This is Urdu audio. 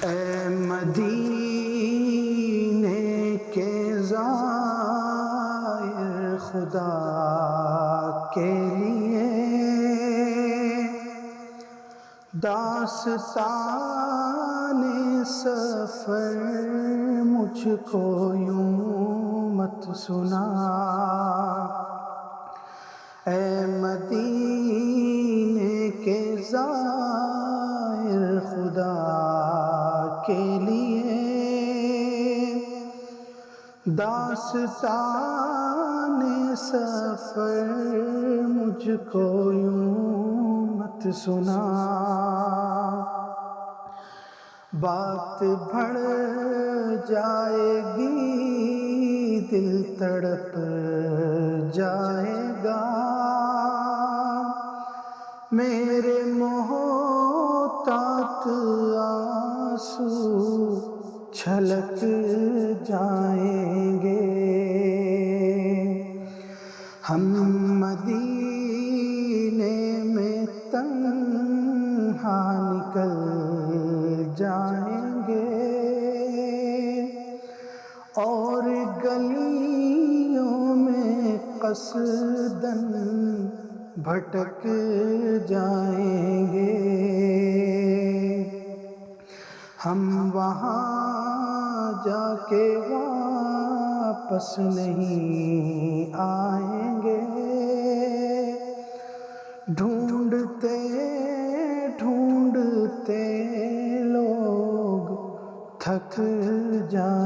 اے مدینے کے زائر خدا کے لیے داستان سفر مجھ کو یوں مت سنا۔ اے مدینے کے زائر خدا کے لیے داستان سفر مجھ کو یوں مت سنا۔ بات بڑھ جائے گی دل تڑپ جائے گا، میرے محتاط آنسو چھلک جائیں گے۔ ہم مدینے میں تنہا نکل جائیں گے اور گلیوں میں قصداً بھٹک جائیں گے۔ ہم وہاں جا کے واپس نہیں آئیں گے، ڈھونڈتے ڈھونڈتے لوگ تھک جائیں